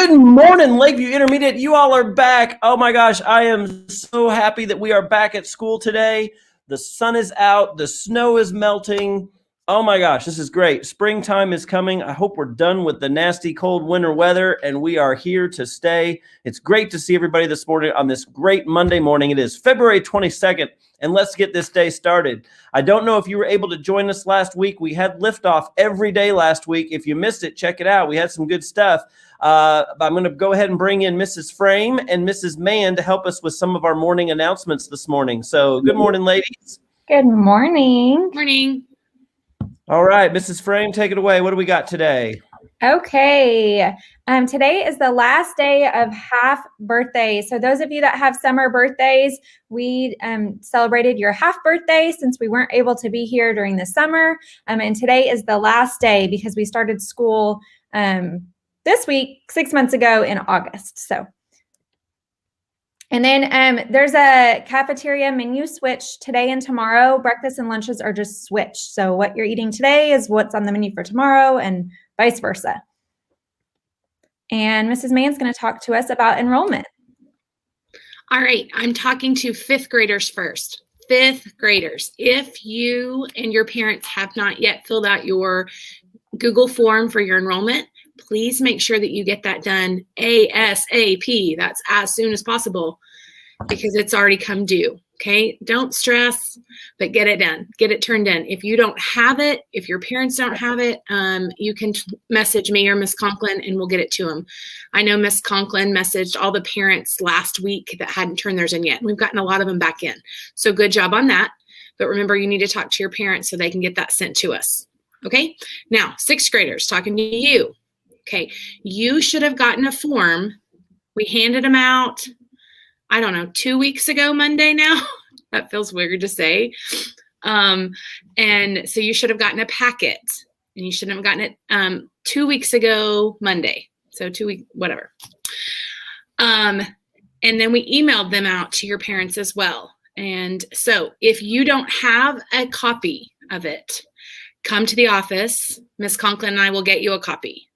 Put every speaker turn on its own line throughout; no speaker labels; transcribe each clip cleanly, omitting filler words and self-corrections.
Good morning, Lakeview Intermediate. You all are back. Oh my gosh, I am so happy that we are back at school today. The sun is out. The snow is melting. Oh my gosh, this is great. Springtime is coming. I hope we're done with the nasty cold winter weather and we are here to stay. It's great to see everybody this morning on this great Monday morning. It is February 22nd, and let's get this day started. I don't know if you were able to join us last week. We had Liftoff every day last week. If you missed it, check it out. We had some good stuff. I'm going to go ahead and bring in Mrs. Frame and Mrs. Mann to help us with some of our morning announcements this morning. So good morning, ladies.
Good morning.
Morning.
All right, Mrs. Frame, take it away. What do we got today?
Okay. Today is the last day of half birthday. So those of you that have summer birthdays, we celebrated your half birthday since we weren't able to be here during the summer. And today is the last day because we started school this week, 6 months ago in August. And then there's a cafeteria menu switch today and tomorrow. Breakfast and lunches are just switched. So what you're eating today is what's on the menu for tomorrow and vice versa. And Mrs. Mann's going to talk to us about enrollment.
All right, I'm talking to fifth graders first. Fifth graders, if you and your parents have not yet filled out your Google form for your enrollment, please make sure that you get that done ASAP. That's as soon as possible because it's already come due. Okay, don't stress, but get it done. Get it turned in. If you don't have it, if your parents don't have it, you can message me or Miss Conklin and we'll get it to them. I know Miss Conklin messaged all the parents last week that hadn't turned theirs in yet. We've gotten a lot of them back in. So good job on that. But remember, you need to talk to your parents so they can get that sent to us. Okay, now sixth graders, talking to you. Okay, you should have gotten a form. We handed them out, I don't know, 2 weeks ago Monday now. That feels weird to say. And so you should have gotten a packet and you shouldn't have gotten it 2 weeks ago Monday. So 2 weeks, whatever. And then we emailed them out to your parents as well. And so if you don't have a copy of it, come to the office. Miss Conklin and I will get you a copy.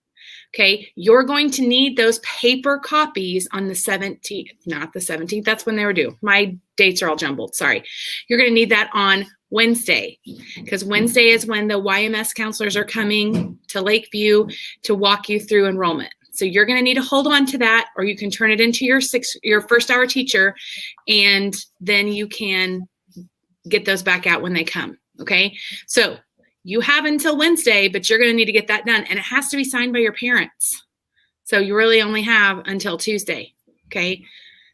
Okay, you're going to need those paper copies on the 17th, not the 17th. That's when they were due. My dates are all jumbled. Sorry. You're going to need that on Wednesday because Wednesday is when the YMS counselors are coming to Lakeview to walk you through enrollment. So you're going to need to hold on to that, or you can turn it into your first hour teacher, and then you can get those back out when they come. Okay, so you have until Wednesday, but you're going to need to get that done. And it has to be signed by your parents. So you really only have until Tuesday. Okay.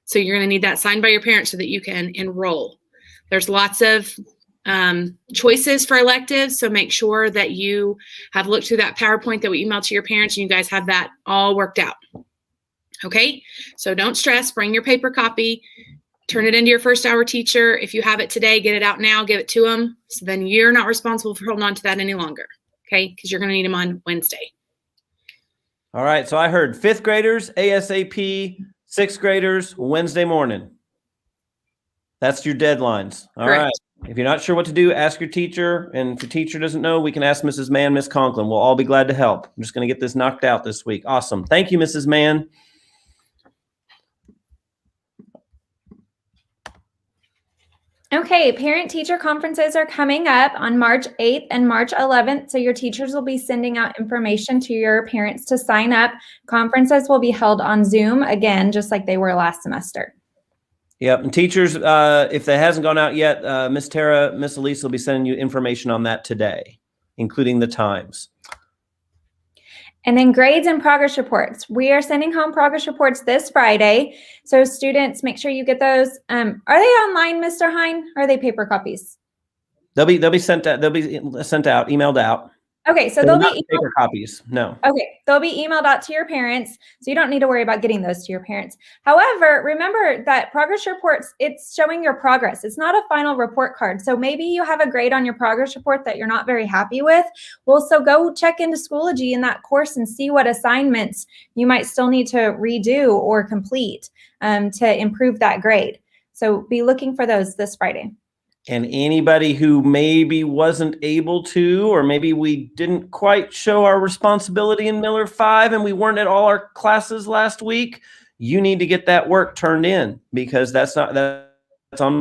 So you're going to need that signed by your parents so that you can enroll. There's lots of choices for electives. So make sure that you have looked through that PowerPoint that we emailed to your parents and you guys have that all worked out. Okay. So don't stress, bring your paper copy. Turn it into your first hour teacher. If you have it today, get it out now, give it to them. So then you're not responsible for holding on to that any longer. Okay. Because you're going to need them on Wednesday.
All right. So I heard fifth graders, ASAP, sixth graders, Wednesday morning. That's your deadlines. All right. If you're not sure what to do, ask your teacher. And if your teacher doesn't know, we can ask Mrs. Mann, Miss Conklin. We'll all be glad to help. I'm just going to get this knocked out this week. Awesome. Thank you, Mrs. Mann.
Okay, parent-teacher conferences are coming up on March 8th and March 11th, so your teachers will be sending out information to your parents to sign up. Conferences will be held on Zoom, again, just like they were last semester.
Yep, and teachers, if that hasn't gone out yet, Miss Tara, Miss Elise will be sending you information on that today, including the times.
And then grades and progress reports. We are sending home progress reports this Friday. So students, make sure you get those. Are they online, Mr. Hine, or are they paper copies?
They'll be sent out. They'll be sent out, emailed out.
Okay, so they'll be
paper copies. No.
Okay, they'll be emailed out to your parents, so you don't need to worry about getting those to your parents. However, remember that progress reports, it's showing your progress. It's not a final report card. So maybe you have a grade on your progress report that you're not very happy with. Well, so go check into Schoology in that course and see what assignments you might still need to redo or complete to improve that grade. So be looking for those this Friday.
And anybody who maybe wasn't able to, or maybe we didn't quite show our responsibility in Miller 5 and we weren't at all our classes last week, you need to get that work turned in, because that's on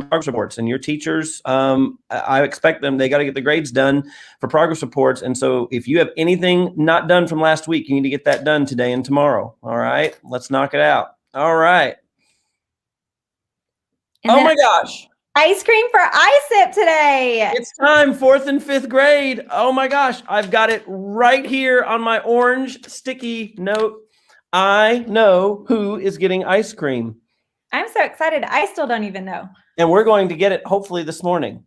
progress reports. And your teachers, I expect them, they got to get the grades done for progress reports. And so if you have anything not done from last week, you need to get that done today and tomorrow. All right, let's knock it out. All right.
And
Oh
then
my gosh.
ice cream for ISIP today.
It's time, 4th and 5th grade. Oh my gosh, I've got it right here on my orange sticky note. I know who is getting ice cream.
I'm so excited. I still don't even know.
And we're going to get it hopefully this morning.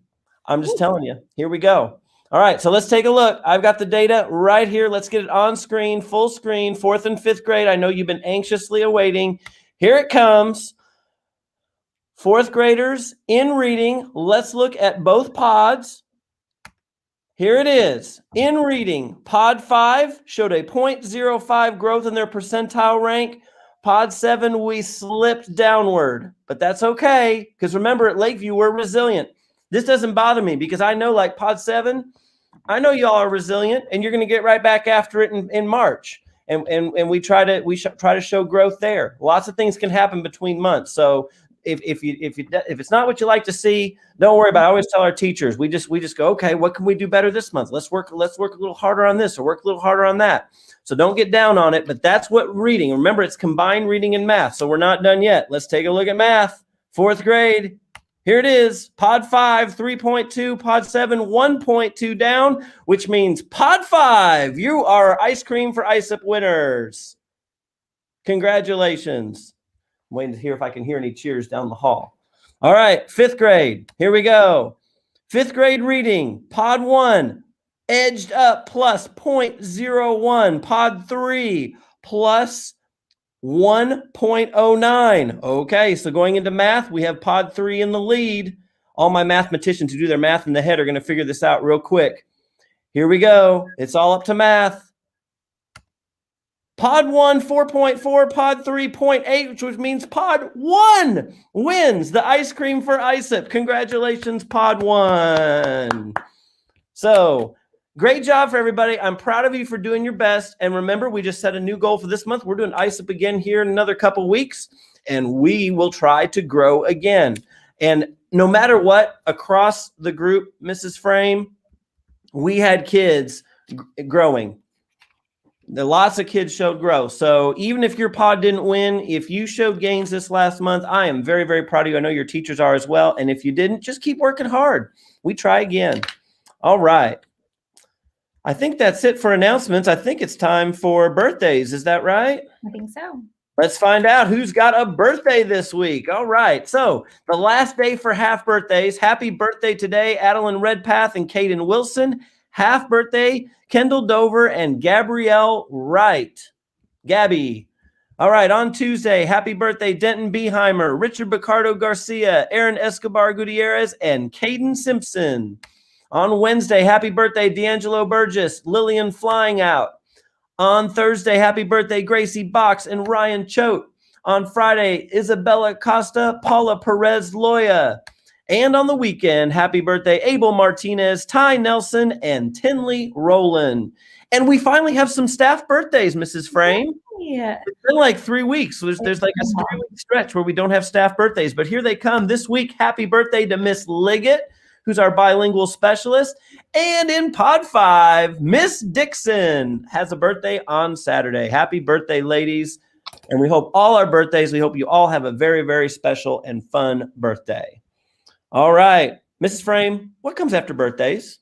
I'm just telling you. Here we go. All right, so let's take a look. I've got the data right here. Let's get it on screen, full screen, 4th and 5th grade. I know you've been anxiously awaiting. Here it comes. 4th graders in reading. Let's look at both pods. Here it is. In reading, pod 5 showed a 0.05 growth in their percentile rank. Pod 7, we slipped downward, but that's okay, because remember, at Lakeview, we're resilient. This doesn't bother me, because I know, like pod 7, I know y'all are resilient, and you're going to get right back after it in March. And we try to show growth there. Lots of things can happen between months. So if it's not what you like to see, don't worry about it. I always tell our teachers, we just go, okay, what can we do better this month? Let's work a little harder on this, or work a little harder on that. So don't get down on it, but that's what reading. Remember, it's combined reading and math. So we're not done yet. Let's take a look at math. 4th grade. Here it is. Pod 5, 3.2. Pod 7, 1.2 down, which means Pod 5, you are ice cream for ISIP winners. Congratulations. I'm waiting to hear if I can hear any cheers down the hall. All right, 5th grade. Here we go. 5th grade reading. Pod 1 edged up plus 0.01. Pod 3 plus 1.09. Okay, so going into math, we have pod 3 in the lead. All my mathematicians who do their math in the head are going to figure this out real quick. Here we go. It's all up to math. Pod 1, 4.4, pod 3, 0.8, which means pod 1 wins the ice cream for ISIP. Congratulations, pod 1. So, great job for everybody. I'm proud of you for doing your best. And remember, we just set a new goal for this month. We're doing ISIP again here in another couple weeks, and we will try to grow again. And no matter what, across the group, Mrs. Frame, we had kids growing. Lots of kids showed growth. So even if your pod didn't win, if you showed gains this last month, I am very, very proud of you. I know your teachers are as well. And if you didn't, just keep working hard. We try again. All right. I think that's it for announcements. I think it's time for birthdays. Is that right?
I think so.
Let's find out who's got a birthday this week. All right. So the last day for half birthdays. Happy birthday today, Adeline Redpath and Caden Wilson. Half birthday, Kendall Dover and Gabrielle Wright. Gabby. All right. On Tuesday, happy birthday, Denton Beheimer, Richard Bicardo Garcia, Aaron Escobar Gutierrez, and Caden Simpson. On Wednesday, happy birthday, D'Angelo Burgess, Lillian Flying Out. On Thursday, happy birthday, Gracie Box and Ryan Choate. On Friday, Isabella Costa, Paula Perez Loya. And on the weekend, happy birthday, Abel Martinez, Ty Nelson, and Tinley Rowland. And we finally have some staff birthdays, Mrs. Frame.
Yeah.
It's been like 3 weeks. There's like a 3-week stretch where we don't have staff birthdays. But here they come this week. Happy birthday to Miss Liggett, who's our bilingual specialist. And in pod 5, Miss Dixon has a birthday on Saturday. Happy birthday, ladies. And we hope all our birthdays, we hope you all have a very, very special and fun birthday. All right. Mrs. Frame, what comes after birthdays?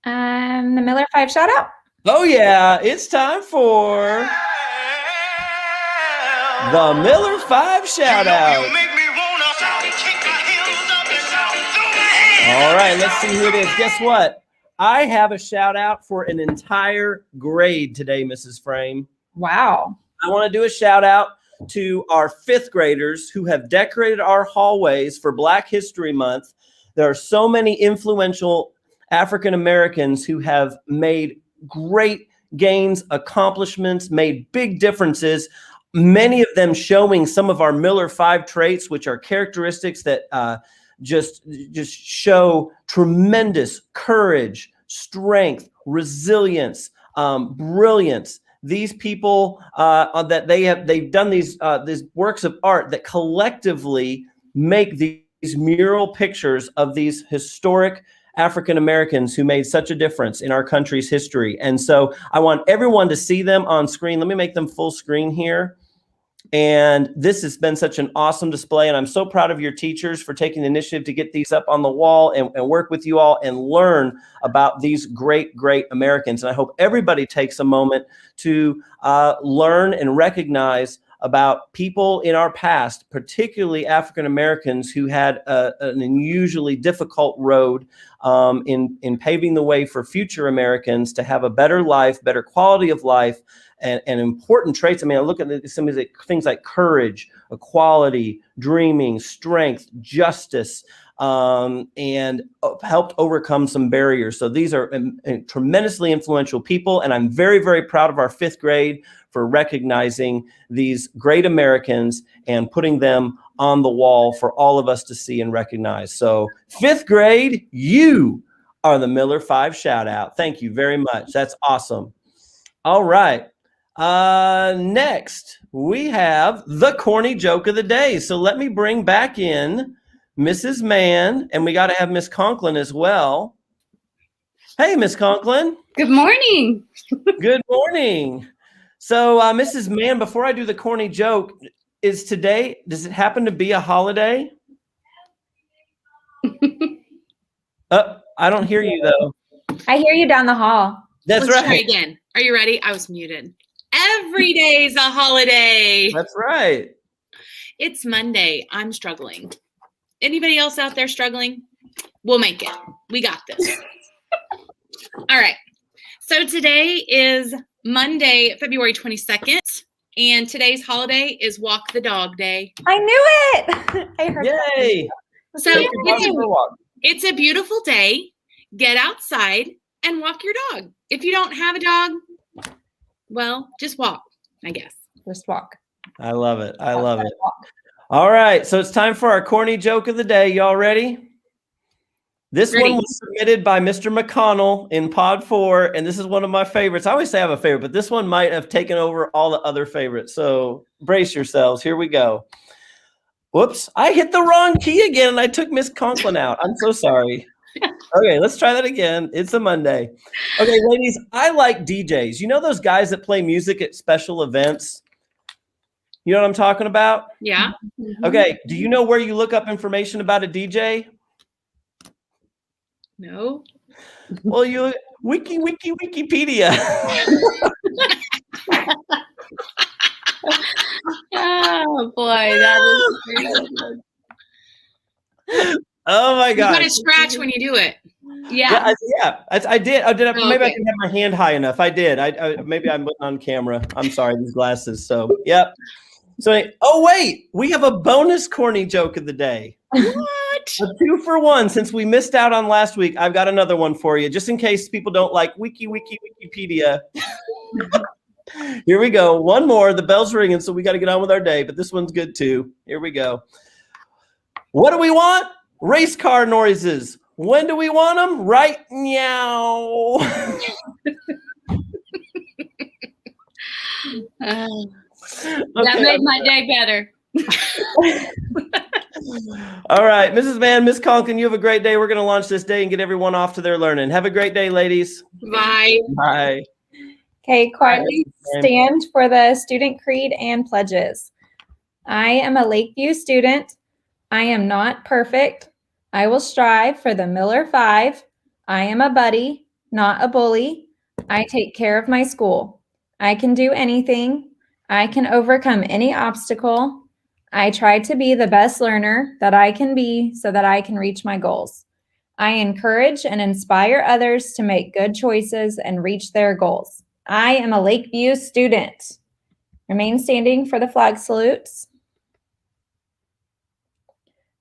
The Miller 5 shout out.
Oh, yeah. It's time for the Miller 5 shout out. All right, let's see who it is. Guess what? I have a shout out for an entire grade today, Mrs. Frame.
Wow.
I want to do a shout out to our 5th graders who have decorated our hallways for Black History Month. There are so many influential African Americans who have made great gains, accomplishments, made big differences, many of them showing some of our Miller 5 traits, which are characteristics that just show tremendous courage, strength, resilience, brilliance. These people that they've done these works of art that collectively make these mural pictures of these historic African Americans who made such a difference in our country's history. And so I want everyone to see them on screen. Let me make them full screen here. And this has been such an awesome display. And I'm so proud of your teachers for taking the initiative to get these up on the wall and work with you all and learn about these great, great Americans. And I hope everybody takes a moment to learn and recognize about people in our past, particularly African Americans who had an unusually difficult road in paving the way for future Americans to have a better life, better quality of life, and important traits. I mean, I look at some of the things like courage, equality, dreaming, strength, justice, and helped overcome some barriers. So these are tremendously influential people, and I'm very, very proud of our fifth grade for recognizing these great Americans and putting them on the wall for all of us to see and recognize. So fifth grade, you are the Miller 5 shout out. Thank you very much. That's awesome. All right. Next, we have the corny joke of the day. So let me bring back in Mrs. Mann, and we got to have Miss Conklin as well. Hey, Miss Conklin.
Good morning.
Good morning. So, Mrs. Mann, before I do the corny joke, does it happen to be a holiday? I don't hear you, though.
I hear you down the hall.
That's
Let's
right.
try again. Are you ready? I was muted. Every day's a holiday.
That's right.
It's Monday. I'm struggling. Anybody else out there struggling? We'll make it. We got this. All right. So today is Monday, February 22nd, and today's holiday is Walk the Dog Day.
I knew it. I heard
Yay.
that.
So
Yay.
it's a beautiful day. Get outside and walk your dog. If you don't have a dog, well, just walk, I guess.
Just walk.
I love it. I love it. All right. So it's time for our corny joke of the day. Y'all ready? This
Ready.
one was submitted by Mr. McConnell in Pod 4, and this is one of my favorites. I always say I have a favorite, but this one might have taken over all the other favorites. So brace yourselves. Here we go. Whoops. I hit the wrong key again, and I took Miss Conklin out. I'm so sorry. Okay, let's try that again. It's a Monday. Okay, ladies, I like DJs. You know those guys that play music at special events? You know what I'm talking about?
Yeah.
Okay, do you know where you look up information about a DJ?
No.
Well, you Wikipedia.
Oh boy, that is
Oh my
You
god!
got to scratch when you do it.
yeah.
I did. Oh, did I?
Oh,
Maybe I
okay.
didn't have my hand high enough. I did. Maybe I'm putting on camera. I'm sorry, these glasses. So yep. So wait, we have a bonus corny joke of the day.
What?
A 2-for-1. Since we missed out on last week, I've got another one for you, just in case people don't like Wikipedia. Here we go. One more. The bell's ringing, so we got to get on with our day. But this one's good too. Here we go. What do we want? Race car noises. When do we want them? Right now.
That made my day better.
All right, Mrs. Mann, Miss Conklin, you have a great day. We're going to launch this day and get everyone off to their learning. Have a great day, ladies.
Bye.
Bye.
Okay, quietly stand for the student creed and pledges. I am a Lakeview student. I am not perfect. I will strive for the Miller 5. I am a buddy, not a bully. I take care of my school. I can do anything. I can overcome any obstacle. I try to be the best learner that I can be so that I can reach my goals. I encourage and inspire others to make good choices and reach their goals. I am a Lakeview student. Remain standing for the flag salutes.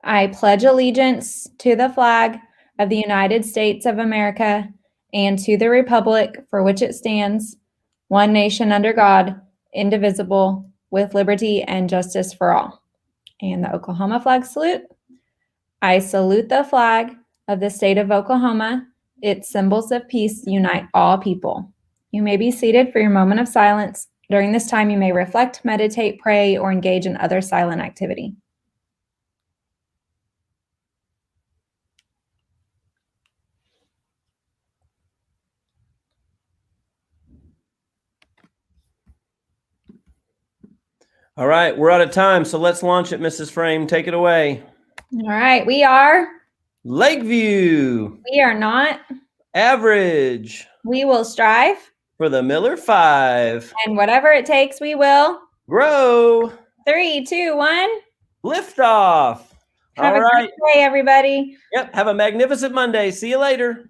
I pledge allegiance to the flag of the United States of America and to the republic for which it stands, one nation under God, indivisible, with liberty and justice for all. And the Oklahoma flag salute. I salute the flag of the state of Oklahoma. Its symbols of peace unite all people. You may be seated for your moment of silence. During this time, you may reflect, meditate, pray, or engage in other silent activity.
All right, we're out of time, so let's launch it, Mrs. Frame. Take it away.
All right, we are
Lakeview.
We are not
Average.
We will strive
For the Miller 5.
And whatever it takes, we will
Grow.
3, 2, 1.
Liftoff.
Have
All
a
right.
great day, everybody.
Yep. Have a magnificent Monday. See you later.